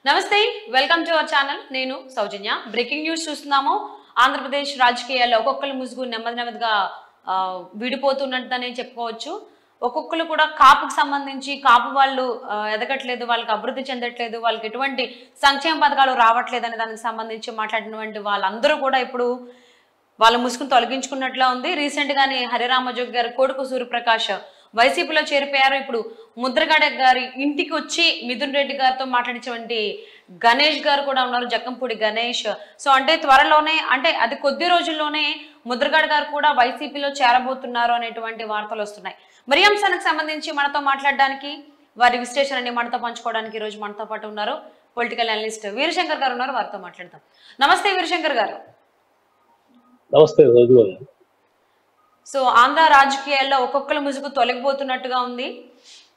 నమస్తే welcome to our channel నేను సౌజన్య breaking news చూస్తున్నాము ఆంధ్రప్రదేశ్ రాజకీయాల్లో ఒక్కొక్కరు ముసుగు నెమ్మదిగా విడిపోతున్నట్టునే చెప్పుకోవచ్చు ఒక్కొక్కరు కూడా కాపుకు సంబంధించి కాపు వాళ్ళు ఎదగట్లేదు వాళ్ళకి అభివృద్ధి చెందట్లేదు వాళ్ళకి ఎటువంటి సంక్షేమ పథకాలు రావట్లేదు అనే దానికి సంబంధించి మాట్లాడినటువంటి వాళ్ళందరూ కూడా ఇప్పుడు వాళ్ళ ముసుగును తొలగించుకున్నట్లా ఉంది రీసెంట్ గానే హరిరామజోగి గారు కొడుకు సూర్యప్రకాష్ వైసీపీలో చేరిపోయారు ఇప్పుడు ముద్రగడ గారి ఇంటికి వచ్చి మిథున్ రెడ్డి గారితో మాట్లాడించినటువంటి గణేష్ గారు కూడా ఉన్నారు జక్కంపూడి గణేష్ సో అంటే త్వరలోనే అంటే అది కొద్ది రోజుల్లోనే ముద్రగడ గారు కూడా వైసీపీలో చేరబోతున్నారు అనేటువంటి వార్తలు వస్తున్నాయి మరి అంశానికి సంబంధించి మనతో మాట్లాడడానికి వారి విశ్లేషణని మనతో పంచుకోవడానికి ఈ రోజు మనతో పాటు ఉన్నారు పొలిటికల్ అనలిస్ట్ వీరశంకర్ గారు ఉన్నారు వారితో మాట్లాడతాం నమస్తే వీరశంకర్ గారు నమస్తే సో ఆంధ్ర రాజకీయాల్లో ఒక్కొక్కరు ముసుగు తొలగిపోతున్నట్టుగా ఉంది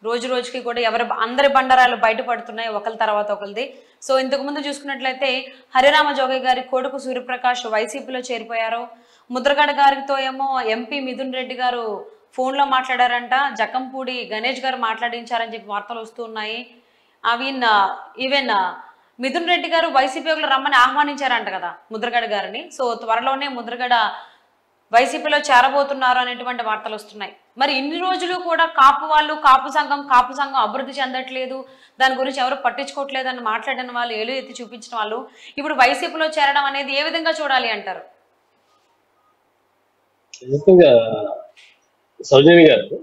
రోజు రోజుకి కూడా అందరి బండరాలు బయటపడుతున్నాయి ఒకరి తర్వాత ఒకరిది సో ఇంతకు ముందు చూసుకున్నట్లయితే హరిరామజోగి గారి కొడుకు సూర్యప్రకాష్ వైసీపీలో చేరిపోయారు ముద్రగడ గారితో ఏమో ఎంపీ మిథున్ రెడ్డి గారు ఫోన్లో మాట్లాడారంట జక్కంపూడి గణేష్ గారు మాట్లాడించారని చెప్పి వార్తలు వస్తున్నాయి ఈవెన్ మిథున్ రెడ్డి గారు వైసీపీలో రమ్మని ఆహ్వానించారంట కదా ముద్రగడ గారిని సో త్వరలోనే ముద్రగడ వైసీపీలో చేరబోతున్నారు అనేటువంటి వార్తలు వస్తున్నాయి మరి ఇన్ని రోజులు కూడా కాపు సంఘం అభివృద్ధి చెందట్లేదు దాని గురించి ఎవరు పట్టించుకోవట్లేదు అని మాట్లాడిన వాళ్ళు ఏలు ఎత్తి చూపించిన వాళ్ళు ఇప్పుడు వైసీపీలో చేరడం అనేది ఏ విధంగా చూడాలి అంటారు సౌజన్య గారు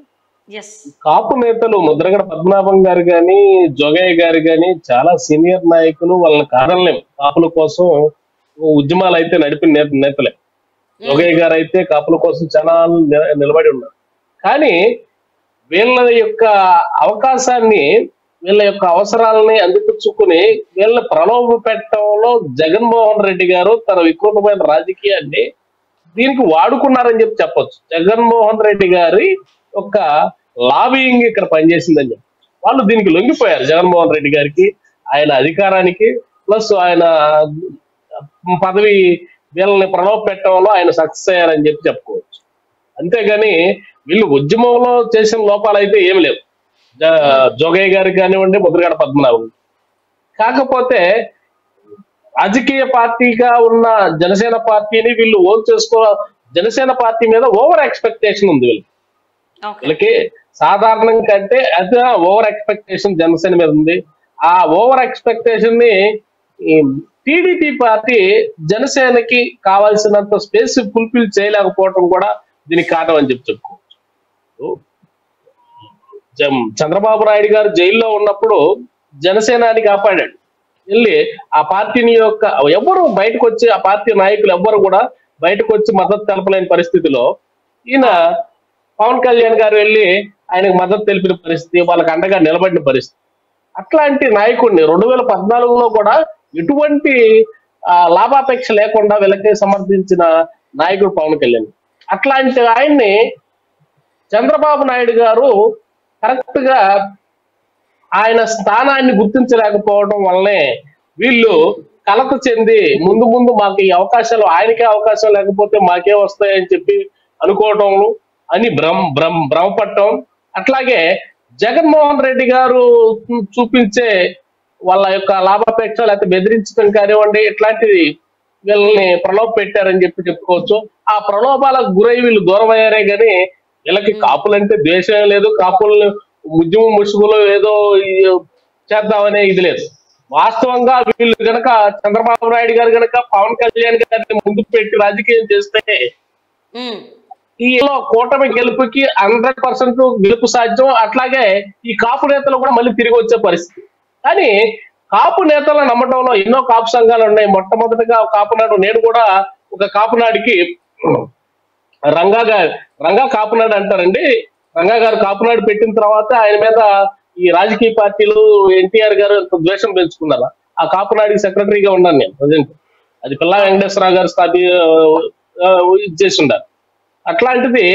కాపు నేతలు ముద్రగడ పద్మనాభం గారు గాని జోగయ్య గారు గాని చాలా సీనియర్ నాయకులు వాళ్ళని కాదనలేము కాపుల కోసం ఉద్యమాలు అయితే నడిపిన నేతలే జోగయ్య గారు అయితే కాపుల కోసం చాలా నిలబడి ఉన్నారు కానీ వీళ్ళ యొక్క అవకాశాన్ని వీళ్ళ యొక్క అవసరాలని అందిపుచ్చుకుని వీళ్ళని ప్రలోభ పెట్టడంలో జగన్మోహన్ రెడ్డి గారు తన వికృతమైన రాజకీయాన్ని దీనికి వాడుకున్నారని చెప్పొచ్చు జగన్మోహన్ రెడ్డి గారి యొక్క లాబియింగ్ ఇక్కడ పనిచేసిందని చెప్పి వాళ్ళు దీనికి లొంగిపోయారు జగన్మోహన్ రెడ్డి గారికి ఆయన అధికారానికి ప్లస్ ఆయన పదవి వీళ్ళని ప్రలోభ పెట్టడంలో ఆయన సక్సెస్ అయ్యారని చెప్పుకోవచ్చు అంతేగాని వీళ్ళు ఉద్యమంలో చేసిన లోపాలు అయితే ఏమి లేవు జోగయ్య గారికి కానివ్వండి ముద్రగడ పద్మనాభం కాకపోతే రాజకీయ పార్టీగా ఉన్న జనసేన పార్టీని వీళ్ళు ఓన్ జనసేన పార్టీ మీద ఓవర్ ఎక్స్పెక్టేషన్ ఉంది వీళ్ళకి సాధారణం కంటే అదే ఓవర్ ఎక్స్పెక్టేషన్ జనసేన మీద ఉంది ఆ ఓవర్ ఎక్స్పెక్టేషన్ ని టీడీపీ పార్టీ జనసేనకి కావాల్సినంత స్పేస్ ఫుల్ఫిల్ చేయలేకపోవటం కూడా దీనికి కారణం అని చెప్పుకోవచ్చు చంద్రబాబు నాయుడు గారు జైల్లో ఉన్నప్పుడు జనసేనాని కాపాడాడు వెళ్ళి ఆ పార్టీని యొక్క ఎవరు బయటకు వచ్చి ఆ పార్టీ నాయకులు ఎవ్వరు కూడా బయటకు వచ్చి మద్దతు తెలపలేని పరిస్థితిలో ఈయన పవన్ కళ్యాణ్ గారు వెళ్ళి ఆయనకు మద్దతు తెలిపిన పరిస్థితి వాళ్ళకి అండగా నిలబడిన పరిస్థితి అట్లాంటి నాయకుడిని 2014లో కూడా ఎటువంటి లాభాపేక్ష లేకుండా వీళ్ళకి సమర్థించిన నాయకుడు పవన్ కళ్యాణ్ అట్లాంటి ఆయన్ని చంద్రబాబు నాయుడు గారు కరెక్ట్ గా ఆయన స్థానాన్ని గుర్తించలేకపోవడం వల్లనే వీళ్ళు కలత చెంది ముందు మాకు ఈ అవకాశాలు ఆయనకే అవకాశం లేకపోతే మాకే వస్తాయని చెప్పి అనుకోవటం అని భ్రమపడటం అట్లాగే జగన్మోహన్ రెడ్డి గారు చూపించే వాళ్ళ యొక్క లాభాపేక్ష లేకపోతే బెదిరించడం కానివ్వండి ఇట్లాంటిది వీళ్ళని ప్రలోభ పెట్టారని చెప్పుకోవచ్చు ఆ ప్రలోభాలకు గురై వీళ్ళు దూరం అయ్యారే కానీ వీళ్ళకి కాపులంటే ద్వేషం లేదు కాపులను ఉద్యమం ముసుగులో ఏదో చేద్దామనే ఇది లేదు వాస్తవంగా వీళ్ళు గనక చంద్రబాబు నాయుడు గారు గనక పవన్ కళ్యాణ్ గారిని ముందు పెట్టి రాజకీయం చేస్తే ఈలో కూటమి గెలుపుకి 100% గెలుపు సాధ్యం అట్లాగే ఈ కాపు నేతలు కూడా మళ్ళీ తిరిగి వచ్చే పరిస్థితి కానీ కాపు నేతల నమ్మటంలో ఎన్నో కాపు సంఘాలు ఉన్నాయి మొట్టమొదటిగా కాపునాడు నేను కూడా ఒక కాపునాడికి రంగా కాపునాడు అంటారండి రంగా గారు కాపునాడు పెట్టిన తర్వాత ఆయన మీద ఈ రాజకీయ పార్టీలు ఎన్టీఆర్ గారు ద్వేషం పెంచుకున్నారు ఆ కాపునాడికి సెక్రటరీగా ఉన్నాను నేను ప్రజెంట్ అది పిల్లా వెంకటేశ్వరరావు గారు చేసి ఉండారు అట్లాంటిది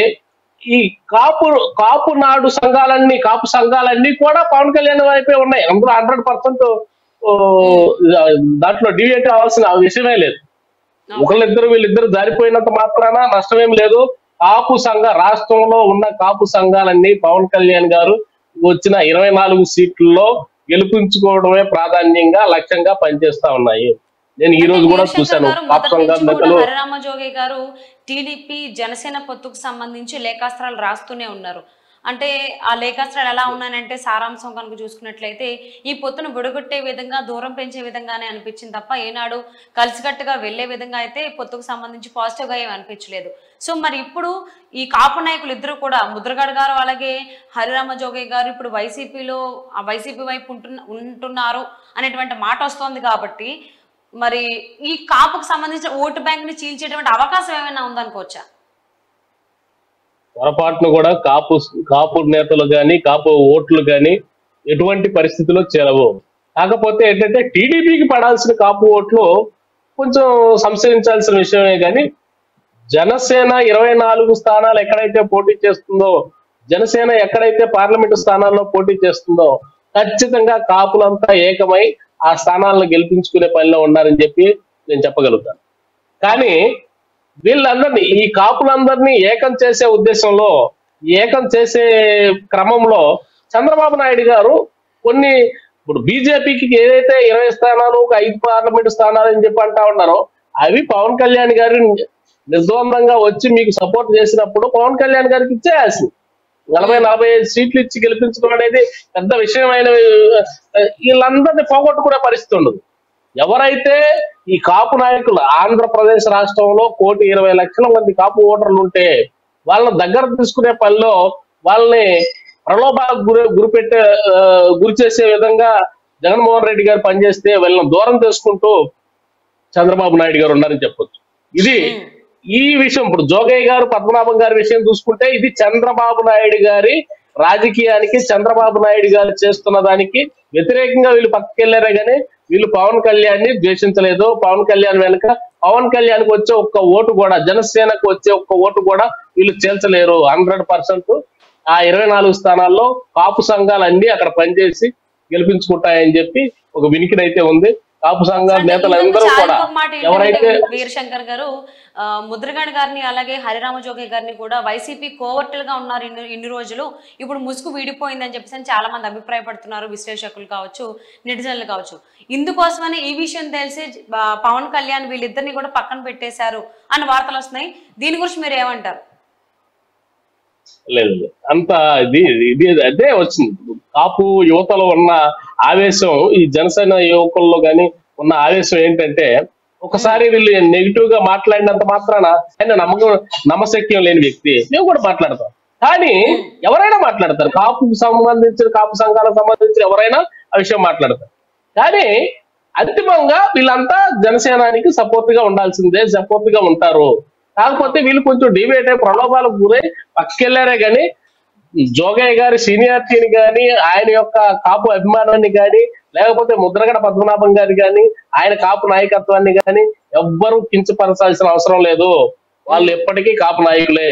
ఈ కాపు నాడు కాపు సంఘాలన్నీ కూడా పవన్ కళ్యాణ్ వైపే ఉన్నాయి అందులో 100% దాంట్లో డివియేట్ అవ్వాల్సిన విషయమే లేదు వీళ్ళిద్దరు జారిపోయినంత మాత్రాన నష్టమేం లేదు కాపు రాష్ట్రంలో ఉన్న కాపు సంఘాలన్నీ పవన్ కళ్యాణ్ గారు వచ్చిన 24 సీట్లలో గెలిపించుకోవడమే ప్రాధాన్యంగా లక్ష్యంగా పనిచేస్తా ఉన్నాయి. నేను ఈ రోజు కూడా చూశాను కాపు సంఘాల నేతలు. హరిరామ జోగయ్య గారు టీడీపీ జనసేన పొత్తుకు సంబంధించి లేఖాస్త్రాలు రాస్తూనే ఉన్నారు. అంటే ఆ లేఖాస్త్రాలు ఎలా ఉన్నాయంటే సారాంశం కనుక చూసుకున్నట్లయితే ఈ పొత్తును బుడగొట్టే విధంగా దూరం పెంచే విధంగానే అనిపించింది తప్ప ఏనాడు కలిసికట్టుగా వెళ్లే విధంగా అయితే పొత్తుకు సంబంధించి పాజిటివ్ గా ఏమి అనిపించలేదు. సో మరి ఇప్పుడు ఈ కాపు నాయకులు ఇద్దరు కూడా ముద్రగడ గారు అలాగే హరిరామ జోగయ్య గారు ఇప్పుడు వైసీపీ వైపు ఉంటున్నారు అనేటువంటి మాట వస్తోంది. కాబట్టి మరి ఈ కాపుకు సంబంధించిన ఓటు బ్యాంక్ ని చీల్చేటువంటి అవకాశం ఏమైనా ఉందనుకోవచ్చా? పొరపాటును కూడా కాపు నేతలు గాని కాపు ఓట్లు గాని ఎటువంటి పరిస్థితిలో చేరవు. కాకపోతే ఏంటంటే టీడీపీకి పడాల్సిన కాపు ఓట్లు కొంచెం సంశయించాల్సిన విషయమే. కానీ జనసేన 24 స్థానాలు ఎక్కడైతే పోటీ చేస్తుందో, జనసేన ఎక్కడైతే పార్లమెంటు స్థానాల్లో పోటీ చేస్తుందో ఖచ్చితంగా కాపులంతా ఏకమై ఆ స్థానాలను గెలిపించుకునే పనిలో ఉన్నారని చెప్పి నేను చెప్పగలుగుతాను. కానీ వీళ్ళందరినీ, ఈ కాపులందరినీ ఏకం చేసే ఉద్దేశంలో, ఏకం చేసే క్రమంలో చంద్రబాబు నాయుడు గారు కొన్ని, ఇప్పుడు బీజేపీకి ఏదైతే 20 స్థానాలు 5 పార్లమెంటు స్థానాలు అని చెప్పి అంటా ఉన్నారో అవి పవన్ కళ్యాణ్ గారు నిర్ద్వందంగా వచ్చి మీకు సపోర్ట్ చేసినప్పుడు పవన్ కళ్యాణ్ గారికి ఇచ్చేయాల్సింది. 40-45 సీట్లు ఇచ్చి గెలిపించడం అనేది పెద్ద విషయమైన, వీళ్ళందరినీ పోగొట్టుకునే పరిస్థితి ఉండదు. ఎవరైతే ఈ కాపు నాయకులు ఆంధ్రప్రదేశ్ రాష్ట్రంలో 1,20,00,000 మంది కాపు ఓటర్లు ఉంటే వాళ్ళని దగ్గర తీసుకునే పనిలో వాళ్ళని ప్రలోభాలకు గురి చేసే విధంగా జగన్మోహన్ రెడ్డి గారు పనిచేస్తే వీళ్ళని దూరం చేసుకుంటూ చంద్రబాబు నాయుడు గారు ఉన్నారని చెప్పొచ్చు. ఇది ఈ విషయం ఇప్పుడు జోగయ్య గారు పద్మనాభం గారి విషయం చూసుకుంటే ఇది చంద్రబాబు నాయుడు గారి రాజకీయానికి, చంద్రబాబు నాయుడు గారు చేస్తున్న దానికి వ్యతిరేకంగా వీళ్ళు పక్కకెళ్లారే గానీ వీళ్ళు పవన్ కళ్యాణ్ ని ద్వేషించలేదు. పవన్ కళ్యాణ్ వెనుక పవన్ కళ్యాణ్కి వచ్చే ఒక్క ఓటు కూడా, జనసేనకు వచ్చే ఒక్క ఓటు కూడా వీళ్ళు చేల్చలేరు. 100% ఆ 24 స్థానాల్లో కాపు సంఘాలన్నీ అక్కడ పనిచేసి గెలిపించుకుంటాయని చెప్పి ఒక వినికిడైతే ఉంది. కాపు సంఘాల నేతలందరూ కూడా ఎవరైతే వీరశంకర్ గారు ముద్రగడ గారిని అలాగే హరిరామ జోగయ్య గారిని కూడా వైసీపీ కోవర్టులుగా ఉన్నారు ఇన్ని రోజులు, ఇప్పుడు ముసుగు వీడిపోయిందని చెప్పేసి చాలా మంది అభిప్రాయపడుతున్నారు, విశ్లేషకులు కావచ్చు, నెటిజన్లు కావచ్చు. ఇందుకోసమని ఈ విషయం తెలిసి పవన్ కళ్యాణ్ వీళ్ళిద్దరిని కూడా పక్కన పెట్టేశారు అన్న వార్తలు వస్తున్నాయి. దీని గురించి మీరు ఏమంటారు? లేదు, అంత ఇది అదే వచ్చింది. కాపు యువతలో ఉన్న ఆవేశం, ఈ జనసేన యువకుల్లో గాని ఉన్న ఆవేశం ఏంటంటే, ఒకసారి వీళ్ళు నెగిటివ్ గా మాట్లాడినంత మాత్రాన ఆయన నమ్మశక్యం లేని వ్యక్తి మేము కూడా మాట్లాడతాం. కానీ ఎవరైనా మాట్లాడతారు, కాపు సంఘాలకు సంబంధించిన ఎవరైనా ఆ విషయం మాట్లాడతారు. కానీ అంతిమంగా వీళ్ళంతా జనసేనానికి సపోర్ట్ గా ఉండాల్సిందే, సపోర్ట్ గా ఉంటారు. కాకపోతే వీళ్ళు కొంచెం డివేట్ అయ్యి ప్రలోభాలకు గురై పక్కకెళ్లారే గాని జోగయ్య గారి సీనియారిటీని కానీ, ఆయన యొక్క కాపు అభిమానాన్ని కానీ, లేకపోతే ముద్రగడ పద్మనాభం గారి కానీ, ఆయన కాపు నాయకత్వాన్ని కానీ ఎవ్వరూ కించపరచాల్సిన అవసరం లేదు. వాళ్ళు ఎప్పటికీ కాపు నాయకులే.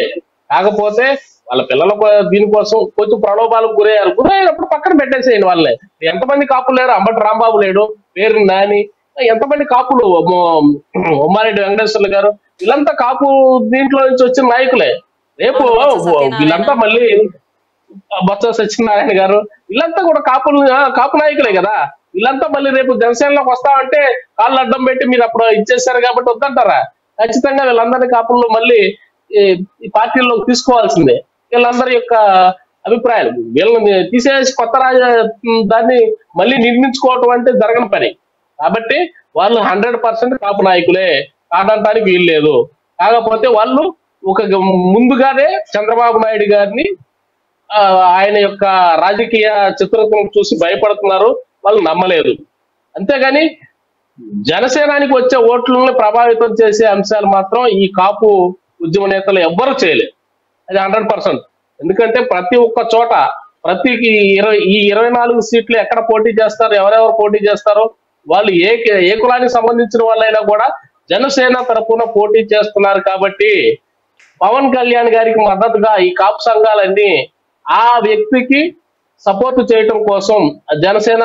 కాకపోతే వాళ్ళ పిల్లల దీనికోసం కొంచెం ప్రలోభాలకు గురయ్యినప్పుడు పక్కన పెట్టేసేయండి. వాళ్ళే ఎంతమంది కాపులు లేరు, అంబటి రాంబాబు లేడు, పేరు నాని, ఎంతమంది కాపులు, ఉమ్మారెడ్డి వెంకటేశ్వర్లు గారు, వీళ్ళంతా కాపు దీంట్లో నుంచి వచ్చిన నాయకులే. రేపు వీళ్ళంతా మళ్ళీ బొత్స సత్యనారాయణ గారు, వీళ్ళంతా కూడా కాపు నాయకులే కదా. వీళ్ళంతా మళ్ళీ రేపు జనసేనలోకి వస్తామంటే కాళ్ళు అడ్డం పెట్టి మీరు అప్పుడు ఇచ్చేసారు కాబట్టి వద్దంటారా? ఖచ్చితంగా వీళ్ళందరినీ కాపుల్లో మళ్ళీ ఈ పార్టీల్లోకి తీసుకోవాల్సిందే. వీళ్ళందరి యొక్క అభిప్రాయాలు వీళ్ళని తీసేసి కొత్త దాన్ని మళ్ళీ నిర్మించుకోవటం అంటే జరగని పని. కాబట్టి వాళ్ళు 100% కాపు నాయకులే, కాదంటానికి వీలు లేదు. కాకపోతే వాళ్ళు ముందుగానే చంద్రబాబు నాయుడు గారిని ఆయన యొక్క రాజకీయ చిత్రత్వం చూసి భయపడుతున్నారు, వాళ్ళు నమ్మలేదు. అంతేగాని జనసేనానికి వచ్చే ఓట్లను ప్రభావితం చేసే అంశాలు మాత్రం ఈ కాపు ఉద్యమ నేతలు ఎవ్వరూ చేయలేదు. అది 100%. ఎందుకంటే ప్రతి ఒక్క చోట ఈ 24 సీట్లు ఎక్కడ పోటీ చేస్తారు, ఎవరెవరు పోటీ చేస్తారో వాళ్ళు ఏ కులానికి సంబంధించిన వాళ్ళైనా కూడా జనసేన తరఫున పోటీ చేస్తున్నారు. కాబట్టి పవన్ కళ్యాణ్ గారికి మద్దతుగా ఈ కాపు సంఘాలన్నీ ఆ వ్యక్తికి సపోర్ట్ చేయటం కోసం, జనసేన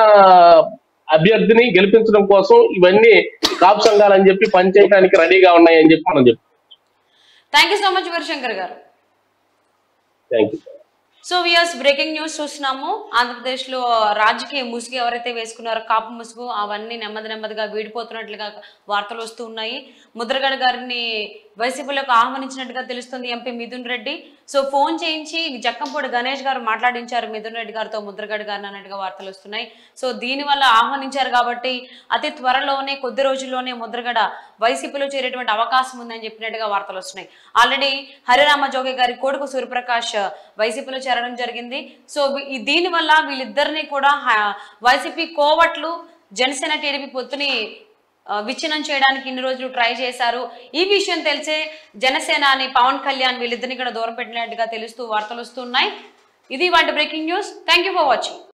అభ్యర్థిని గెలిపించడం కోసం ఇవన్నీ కాపు సంఘాలని చెప్పి పనిచేయడానికి రెడీగా ఉన్నాయని చెప్పి మనం చెప్తాం. Thank you so much Veerashankar గారు. Thank you. So viewers breaking news చూస్తున్నాము. ఆంధ్రప్రదేశ్లో రాజకీయ ముసుగు ఎవరైతే వేసుకున్నారో కాపు ముసుగు అవన్నీ నెమ్మదిగా వీడిపోతున్నట్లుగా వార్తలు వస్తూ ఉన్నాయి. ముద్రగడ గారిని వైసీపీలోకి ఆహ్వానించినట్టుగా తెలుస్తుంది MP Mithun Reddy. So phone చేయించి జక్కంపూడి గణేష్ గారు మాట్లాడించారు మిథున్ రెడ్డి గారితో ముద్రగడ గారిని అన్నట్టుగా వార్తలు వస్తున్నాయి. సో దీనివల్ల ఆహ్వానించారు కాబట్టి అతి త్వరలోనే కొద్ది రోజుల్లోనే ముద్రగడ వైసీపీలో చేరేటువంటి అవకాశం ఉందని చెప్పినట్టుగా వార్తలు వస్తున్నాయి. ఆల్రెడీ హరిరామ జోగి గారి కొడుకు సూర్యప్రకాష్ వైసీపీలో చేరడం జరిగింది. సో దీనివల్ల వీళ్ళిద్దరిని కూడా వైసీపీ కోవట్లు జనసేన టీడీపీ పొత్తుని విచ్ఛిన్నం చేయడానికి ఇన్ని రోజులు ట్రై చేశారు. ఈ విషయం తెలిసే జనసేనాని పవన్ కళ్యాణ్ వీళ్ళిద్దరిని కూడా దూరం పెట్టినట్టుగా తెలుస్తూ వార్తలు వస్తున్నాయి. ఇది వాటి breaking news. Thank you for watching.